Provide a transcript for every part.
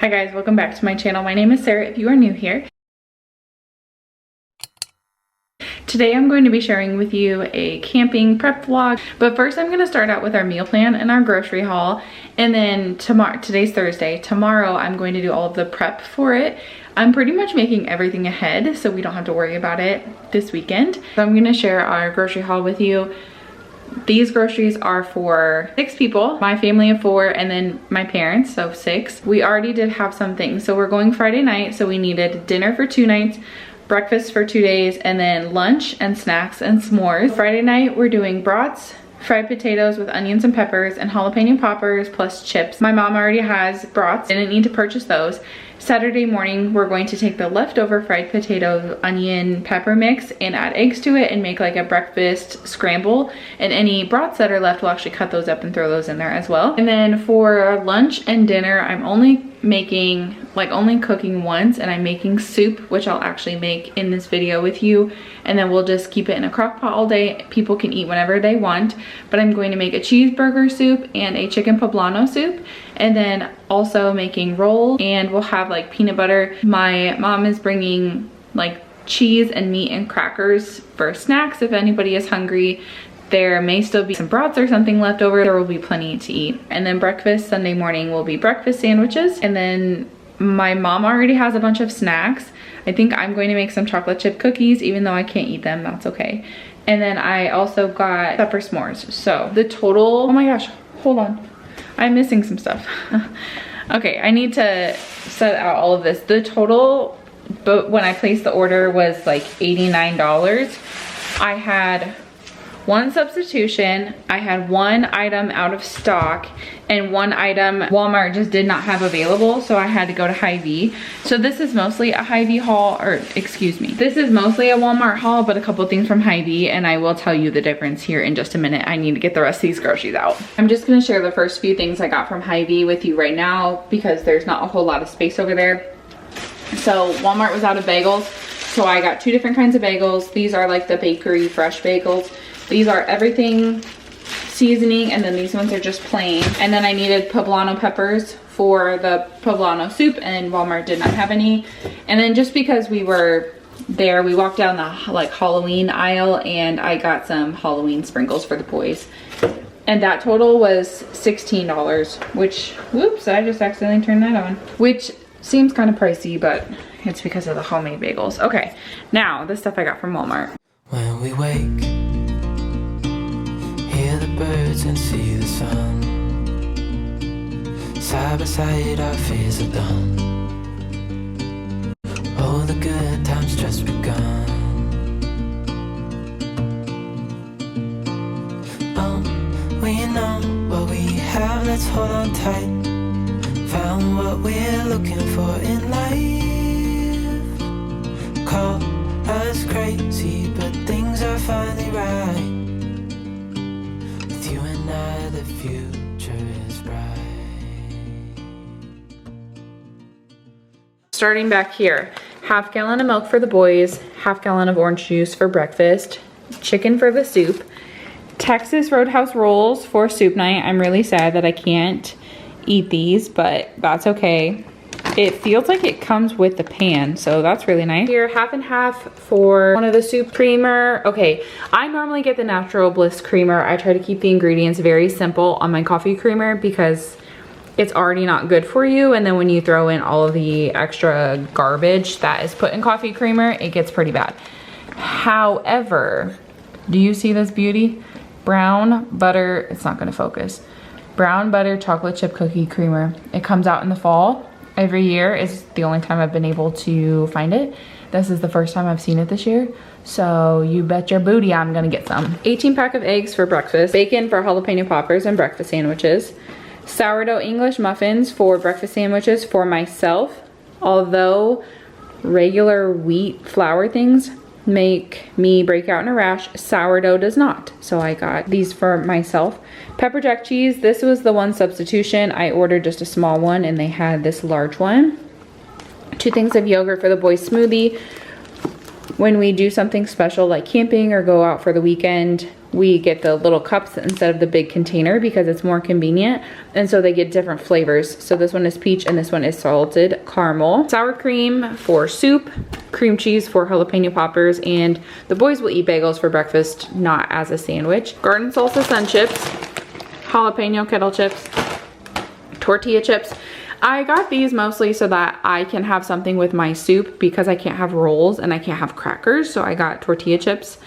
Hi guys, welcome back to my channel. My name is Sarah if you are new here. Today I'm going to be sharing with you a camping prep vlog, but first I'm going to start out with our meal plan and our grocery haul, and then today's Thursday, tomorrow I'm going to do all of the prep for it. I'm pretty much making everything ahead so we don't have to worry about it this weekend. So I'm going to share our grocery haul with you. These groceries are for 6 people, my family of 4, and then my parents, so 6. We already did have some things. So we're going Friday night, so we needed dinner for 2 nights, breakfast for 2 days, and then lunch and snacks and s'mores. Friday night, we're doing brats, fried potatoes with onions and peppers, and jalapeno poppers plus chips. My mom already has brats, didn't need to purchase those. Saturday morning, we're going to take the leftover fried potato onion pepper mix and add eggs to it and make like a breakfast scramble. And any brats that are left, we'll actually cut those up and throw those in there as well. And then for lunch and dinner, I'm only cooking once, and I'm making soup, which I'll actually make in this video with you. And then we'll just keep it in a crock pot all day. People can eat whenever they want. But I'm going to make a cheeseburger soup and a chicken poblano soup. And then also making rolls, and we'll have like peanut butter. My mom is bringing like cheese and meat and crackers for snacks if anybody is hungry. There may still be some brats or something left over. There will be plenty to eat. And then breakfast Sunday morning will be breakfast sandwiches. And then my mom already has a bunch of snacks. I think I'm going to make some chocolate chip cookies, even though I can't eat them, that's okay. And then I also got supper s'mores. So the total, oh my gosh, hold on. I'm missing some stuff. Okay, I need to set out all of this. The total, but when I placed the order, was like $89. I had 1 substitution, I had 1 item out of stock, and 1 item Walmart just did not have available, so I had to go to Hy-Vee. So this is mostly a Hy-Vee haul, or excuse me, this is mostly a Walmart haul, but a couple things from Hy-Vee, and I will tell you the difference here in just a minute. I need to get the rest of these groceries out. I'm just gonna share the first few things I got from Hy-Vee with you right now because there's not a whole lot of space over there. So Walmart was out of bagels, so I got 2 different kinds of bagels. These are like the bakery fresh bagels. These are everything seasoning, and then these ones are just plain. And then I needed poblano peppers for the poblano soup, and Walmart did not have any. And then just because we were there, we walked down the like Halloween aisle, and I got some Halloween sprinkles for the boys. And that total was $16, which, whoops, I just accidentally turned that on. Which seems kind of pricey, but it's because of the homemade bagels. Okay, now the stuff I got from Walmart. When we wake, hear the birds and see the sun. Side by side our fears are done. Oh, the good times just begun. We know what we have, let's hold on tight. Found what we're looking for in life. Call us crazy, but things are finally right. With you and I, the future is bright. Starting back here, 1/2 gallon of milk for the boys, 1/2 gallon of orange juice for breakfast, chicken for the soup, Texas Roadhouse rolls for soup night. I'm really sad that I can't eat these, but that's okay. It feels like it comes with the pan, so that's really nice. Here, 1/2 and 1/2 for one of the soup creamer. Okay, I normally get the Natural Bliss creamer. I try to keep the ingredients very simple on my coffee creamer because it's already not good for you, and then when you throw in all of the extra garbage that is put in coffee creamer, it gets pretty bad. However, do you see this beauty? Brown butter, it's not gonna focus. Brown butter chocolate chip cookie creamer. It comes out in the fall. Every year is the only time I've been able to find it. This is the first time I've seen it this year. So you bet your booty I'm gonna get some. 18 pack of eggs for breakfast. Bacon for jalapeno poppers and breakfast sandwiches. Sourdough English muffins for breakfast sandwiches for myself. Although regular wheat flour things make me break out in a rash, sourdough does not. So I got these for myself. Pepper jack cheese, this was the 1 substitution. I ordered just a small one and they had this large one. 2 things of yogurt for the boys' smoothie. When we do something special like camping or go out for the weekend, we get the little cups instead of the big container because it's more convenient. And so they get different flavors. So this one is peach and this one is salted caramel. Sour cream for soup, cream cheese for jalapeno poppers, and the boys will eat bagels for breakfast, not as a sandwich. Garden salsa sun chips, jalapeno kettle chips, tortilla chips. I got these mostly so that I can have something with my soup because I can't have rolls and I can't have crackers. So I got tortilla chips.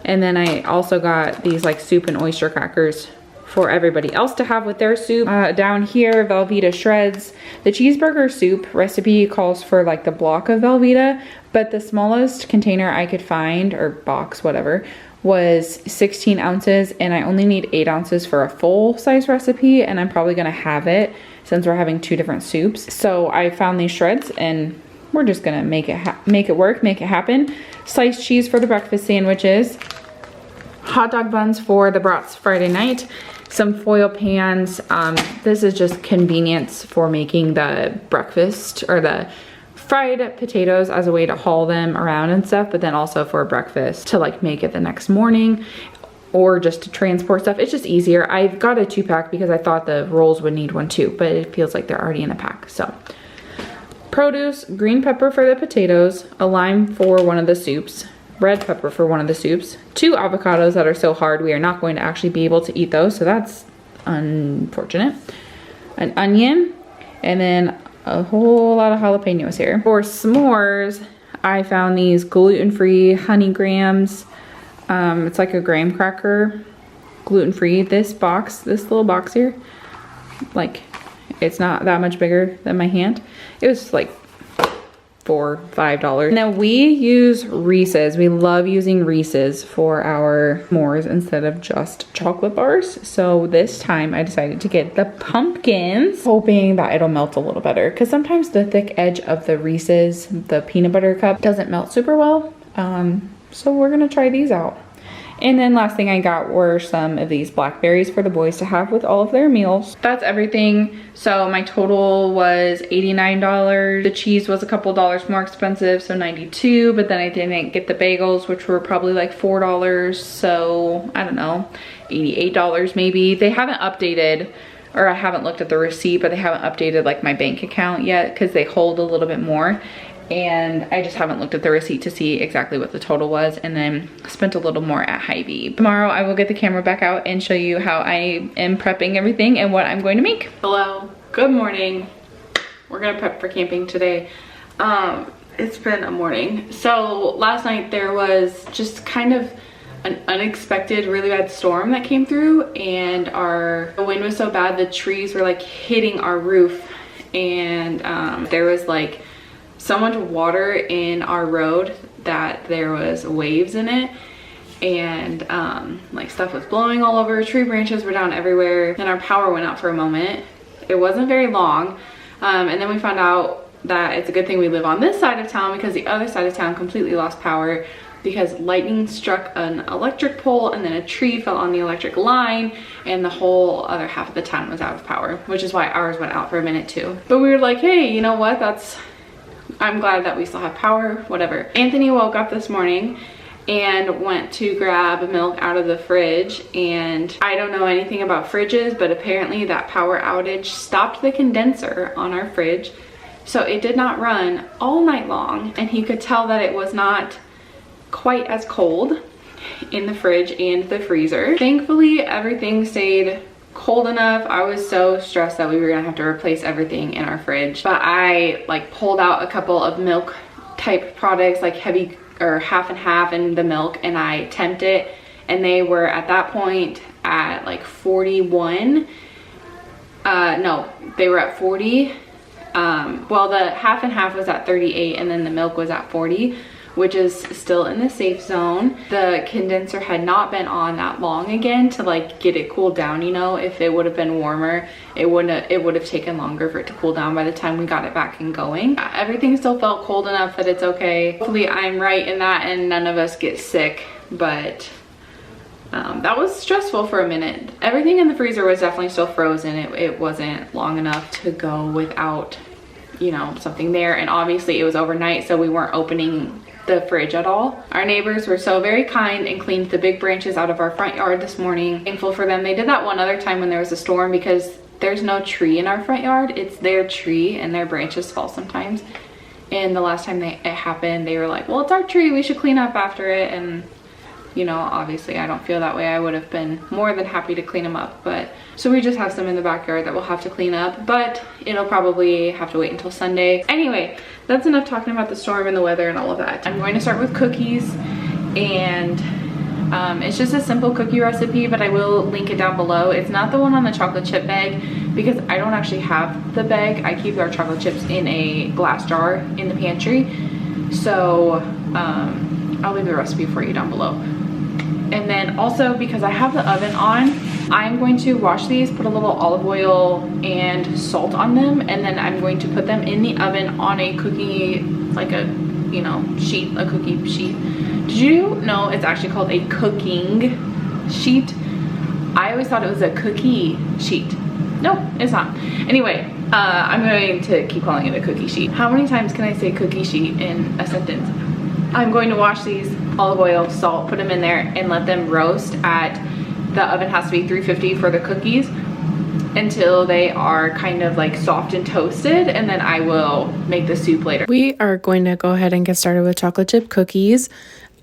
And then I also got these like soup and oyster crackers for everybody else to have with their soup. Down here, Velveeta shreds. The cheeseburger soup recipe calls for like the block of Velveeta, but the smallest container I could find, or box, whatever, was 16 ounces, and I only need 8 ounces for a full size recipe, and I'm probably gonna have it since we're having 2 different soups. So I found these shreds and we're just gonna make it work, make it happen. Sliced cheese for the breakfast sandwiches. Hot dog buns for the brats Friday night. Some foil pans. This is just convenience for making the breakfast or the fried potatoes as a way to haul them around and stuff, but then also for breakfast to like make it the next morning or just to transport stuff. It's just easier. I got a 2-pack because I thought the rolls would need one too, but it feels like they're already in a pack. So produce, green pepper for the potatoes, a lime for one of the soups, red pepper for one of the soups, 2 avocados that are so hard we are not going to actually be able to eat those, so that's unfortunate, an onion, and then a whole lot of jalapenos here. For s'mores, I found these gluten-free honey grams. It's like a graham cracker, gluten-free. This little box here, like, it's not that much bigger than my hand. It was like $4-5. Now we use Reese's. We love using Reese's for our s'mores instead of just chocolate bars. So this time I decided to get the pumpkins, hoping that it'll melt a little better, because sometimes the thick edge of the Reese's, the peanut butter cup, doesn't melt super well. So we're gonna try these out. And then last thing I got were some of these blackberries for the boys to have with all of their meals. That's everything. So my total was $89. The cheese was a couple dollars more expensive, so $92, but then I didn't get the bagels, which were probably like $4. So I don't know, $88 maybe. They haven't updated, or I haven't looked at the receipt, but they haven't updated like my bank account yet because they hold a little bit more. And I just haven't looked at the receipt to see exactly what the total was, and then spent a little more at Hy-Vee. Tomorrow I will get the camera back out and show you how I am prepping everything and what I'm going to make. Hello, good morning. We're gonna prep for camping today. It's been a morning. So last night there was just kind of an unexpected really bad storm that came through, and the wind was so bad the trees were like hitting our roof, and there was like so much water in our road that there was waves in it, and like stuff was blowing all over, tree branches were down everywhere, and our power went out for a moment. It wasn't very long, and then we found out that it's a good thing we live on this side of town because the other side of town completely lost power because lightning struck an electric pole and then a tree fell on the electric line, and the whole other half of the town was out of power, which is why ours went out for a minute too. But we were like, hey, you know what, I'm glad that we still have power, whatever. Anthony woke up this morning and went to grab milk out of the fridge, and I don't know anything about fridges, but apparently that power outage stopped the condenser on our fridge, so it did not run all night long, and he could tell that it was not quite as cold in the fridge and the freezer. Thankfully, everything stayed cold enough. I was so stressed that we were gonna have to replace everything in our fridge, but I like pulled out a couple of milk type products, like heavy or half and half in the milk, and I temped it, and they were at that point at like 41. No, they were at 40. Well, the half and half was at 38, and then the milk was at 40, which is still in the safe zone. The condenser had not been on that long again to like get it cooled down, you know. If it would have been warmer, it would have taken longer for it to cool down by the time we got it back and going. Everything still felt cold enough that it's okay. Hopefully I'm right in that and none of us get sick, but that was stressful for a minute. Everything in the freezer was definitely still frozen. It wasn't long enough to go without you know, something there. And obviously it was overnight, so we weren't opening the fridge at all. Our neighbors were so very kind and cleaned the big branches out of our front yard this morning. Thankful for them. They did that one other time when there was a storm, because there's no tree in our front yard. It's their tree and their branches fall sometimes. And the last time it happened, they were like, well, it's our tree, we should clean up after it. And you know, obviously I don't feel that way. I would have been more than happy to clean them up, but so we just have some in the backyard that we'll have to clean up, but it'll probably have to wait until Sunday. Anyway, that's enough talking about the storm and the weather and all of that. I'm going to start with cookies, and it's just a simple cookie recipe, but I will link it down below. It's not the one on the chocolate chip bag, because I don't actually have the bag. I keep our chocolate chips in a glass jar in the pantry, so I'll leave the recipe for you down below. And then also, because I have the oven on, I'm going to wash these, put a little olive oil and salt on them, and then I'm going to put them in the oven on a cookie, like a, you know, sheet, a cookie sheet. Did you know it's actually called a cooking sheet? I always thought it was a cookie sheet. No, it's not. Anyway, I'm going to keep calling it a cookie sheet. How many times can I say cookie sheet in a sentence? I'm going to wash these, olive oil, salt, put them in there and let them roast at, the oven has to be 350 for the cookies, until they are kind of like soft and toasted, and then I will make the soup later. We are going to go ahead and get started with chocolate chip cookies.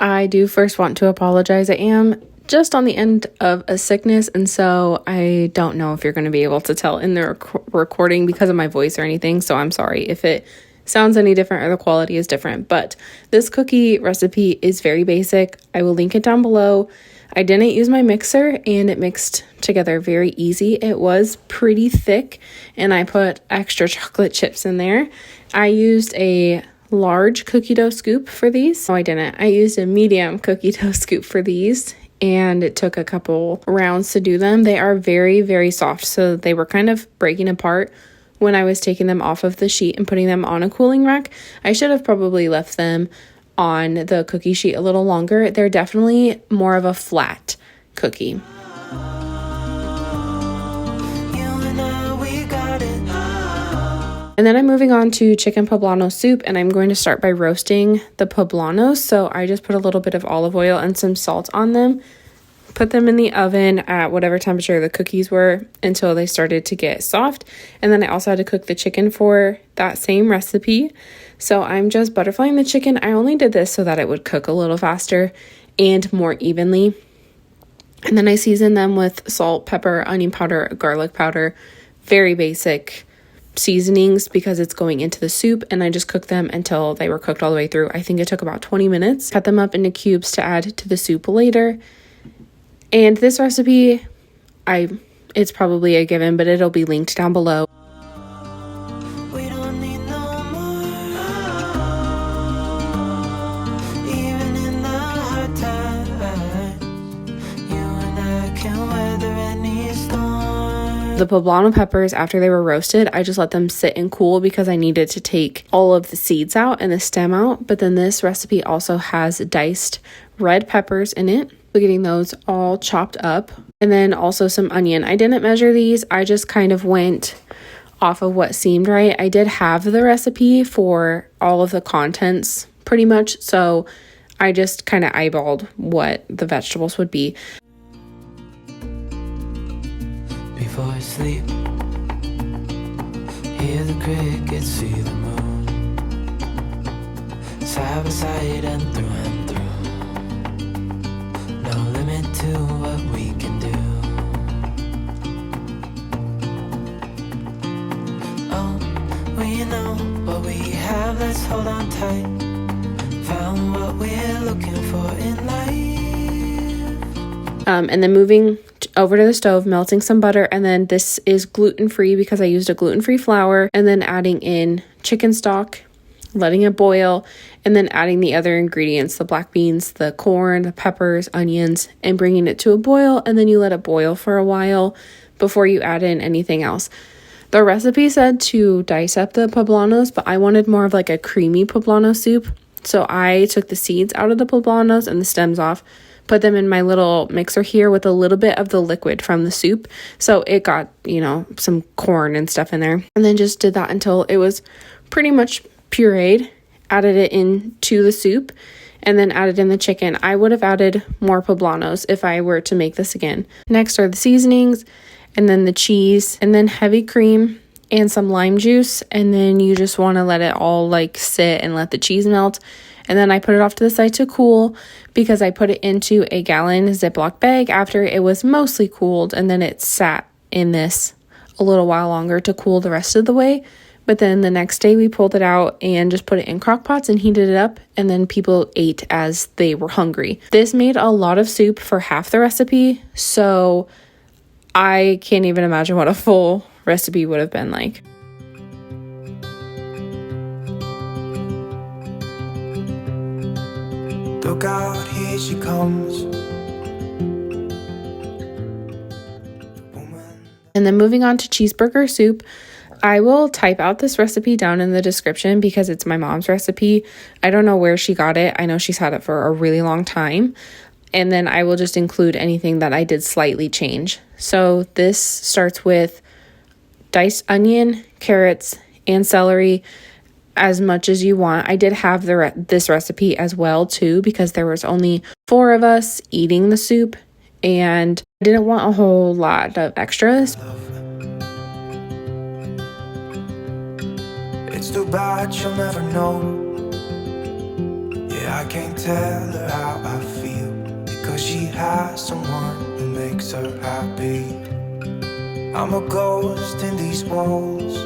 I do first want to apologize. I am just on the end of a sickness, and so I don't know if you're going to be able to tell in the recording because of my voice or anything, so I'm sorry if it sounds any different or the quality is different. But this cookie recipe is very basic. I will link it down below. I didn't use my mixer, and it mixed together very easy. It was pretty thick, and I put extra chocolate chips in there. I used a large cookie dough scoop for these. No, I didn't. I used a medium cookie dough scoop for these, and it took a couple rounds to do them. They are very, very soft, so they were kind of breaking apart when I was taking them off of the sheet and putting them on a cooling rack. I should have probably left them on the cookie sheet a little longer. They're definitely more of a flat cookie. And then I'm moving on to chicken poblano soup, and I'm going to start by roasting the poblanos. So I just put a little bit of olive oil and some salt on them, put them in the oven at whatever temperature the cookies were until they started to get soft. And then I also had to cook the chicken for that same recipe. So I'm just butterflying the chicken. I only did this so that it would cook a little faster and more evenly. And then I seasoned them with salt, pepper, onion powder, garlic powder, very basic seasonings because it's going into the soup. And I just cooked them until they were cooked all the way through. I think it took about 20 minutes. Cut them up into cubes to add to the soup later. And this recipe, it's probably a given, but it'll be linked down below. We don't need no more. Even in the hard times, you and I can weather any storm. The poblano peppers, after they were roasted, I just let them sit and cool because I needed to take all of the seeds out and the stem out. But then this recipe also has diced red peppers in it. So getting those all chopped up, and then also some onion. I didn't measure these. I just kind of went off of what seemed right. I did have the recipe for all of the contents pretty much, so I just kind of eyeballed what the vegetables would be. Before I sleep, hear the crickets, see the moon, side by side and through and through. No limit to what we can do. Oh, we know what we have, let's hold on tight. Found what we're looking for in life. And then moving over to the stove, melting some butter, and then this is gluten-free because I used a gluten-free flour, and then adding in chicken stock, letting it boil, and then adding the other ingredients, the black beans, the corn, the peppers, onions, and bringing it to a boil, and then you let it boil for a while before you add in anything else. The recipe said to dice up the poblanos, but I wanted more of like a creamy poblano soup, so I took the seeds out of the poblanos and the stems off, put them in my little mixer here with a little bit of the liquid from the soup, so it got, you know, some corn and stuff in there, and then just did that until it was pretty much pureed, added it into the soup, and then added in the chicken. I would have added more poblanos if I were to make this again. Next are the seasonings, and then the cheese, and then heavy cream and some lime juice, and then you just want to let it all like sit and let the cheese melt. And then I put it off to the side to cool because I put it into a gallon Ziploc bag after it was mostly cooled, and then it sat in this a little while longer to cool the rest of the way. But then the next day we pulled it out and just put it in crock pots and heated it up, and then people ate as they were hungry. This made a lot of soup for half the recipe, so I can't even imagine what a full recipe would have been like. Look out, here she comes. And then moving on to cheeseburger soup, I will type out this recipe down in the description because it's my mom's recipe. I don't know where she got it. I know she's had it for a really long time. And then I will just include anything that I did slightly change. So this starts with diced onion, carrots, and celery, as much as you want. I did have this recipe as well too because there was only 4 of us eating the soup and I didn't want a whole lot of extras. It's too bad she'll never know. Yeah, I can't tell her how I feel because she has someone who makes her happy. I'm a ghost in these walls,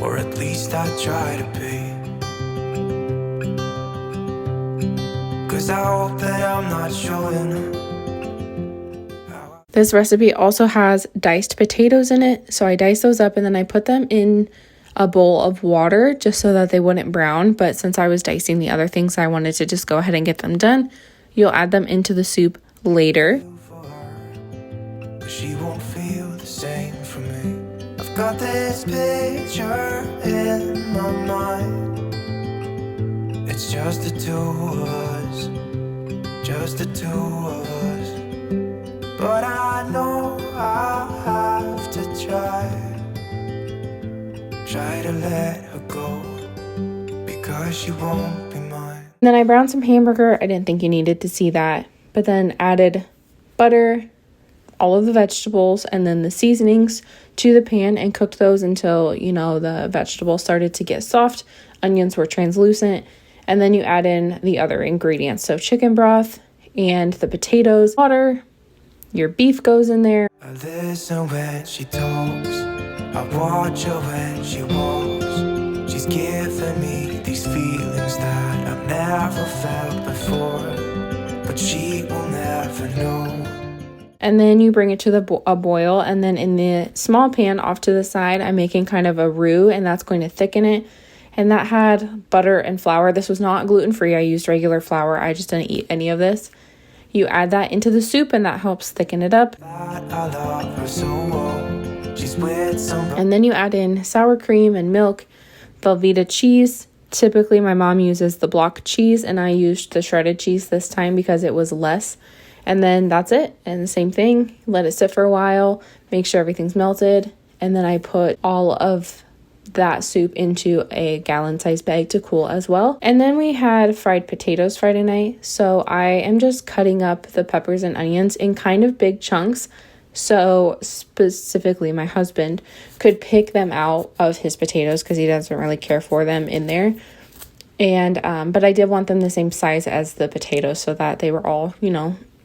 or at least I try to be. 'Cause I hope that I'm not showing. This recipe also has diced potatoes in it, so I diced those up and then I put them in a bowl of water just so that they wouldn't brown. But since I was dicing the other things, I wanted to just go ahead and get them done. You'll add them into the soup later. She won't feel the same for me. I've got this picture in my mind. It's just the 2 of us, just the 2 of us. But I know I'll have to try to let her go, because she won't be mine. And then I browned some hamburger. I didn't think you needed to see that, but then added butter, all of the vegetables, and then the seasonings to the pan and cooked those until, the vegetables started to get soft. Onions were translucent. And then you add in the other ingredients. So chicken broth and the potatoes, water, your beef goes in there. I listen when she talks, I watch her when she walks. She's giving me these feelings that I've never felt before, but she will never know. And then you bring it to a boil, and then in the small pan off to the side, I'm making kind of a roux, and that's going to thicken it. And that had butter and flour. This was not gluten-free. I used regular flour. I just didn't eat any of this. You add that into the soup, and that helps thicken it up. And then you add in sour cream and milk, velveeta cheese. Typically, my mom uses the block cheese, and I used the shredded cheese this time because it was less. And then that's it. And the same thing, let it sit for a while, make sure everything's melted. And then I put all of that soup into a gallon-sized bag to cool as well. And then we had fried potatoes Friday night. So I am just cutting up the peppers and onions in kind of big chunks. So specifically, my husband could pick them out of his potatoes because he doesn't really care for them in there. And but I did want them the same size as the potatoes so that they were all,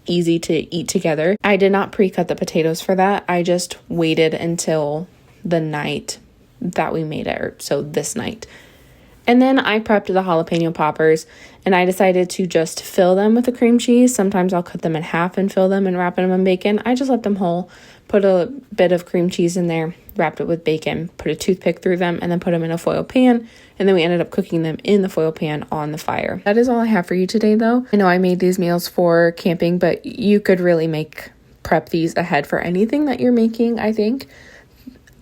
easy to eat together. I did not pre-cut the potatoes for that. I just waited until the night that we made it, so this night. And then I prepped the jalapeno poppers, and I decided to just fill them with the cream cheese. Sometimes I'll cut them in half and fill them and wrap them in bacon. I just let them whole, put a bit of cream cheese in there, wrapped it with bacon, put a toothpick through them, and then put them in a foil pan. And then we ended up cooking them in the foil pan on the fire. That is all I have for you today, though. I know I made these meals for camping, but you could really prep these ahead for anything that you're making, I think.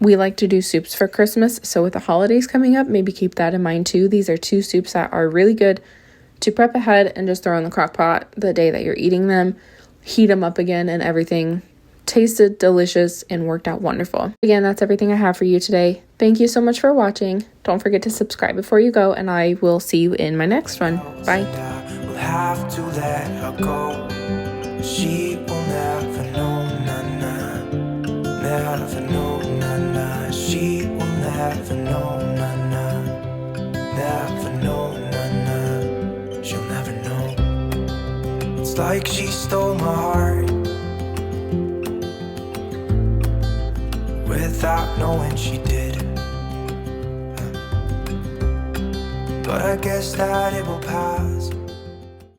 We like to do soups for Christmas, so with the holidays coming up, maybe keep that in mind too. These are 2 soups that are really good to prep ahead and just throw in the crock pot the day that you're eating them, heat them up again, and everything tasted delicious and worked out wonderful. Again, that's everything I have for you today. Thank you so much for watching. Don't forget to subscribe before you go, and I will see you in my next one. Bye. We'll have to let her go. She will never know, na-na. Never know, na-na. She will never know, na-na. Never know, na-na. She'll never know. It's like she stole my heart without knowing she did. But I guess that it will pass.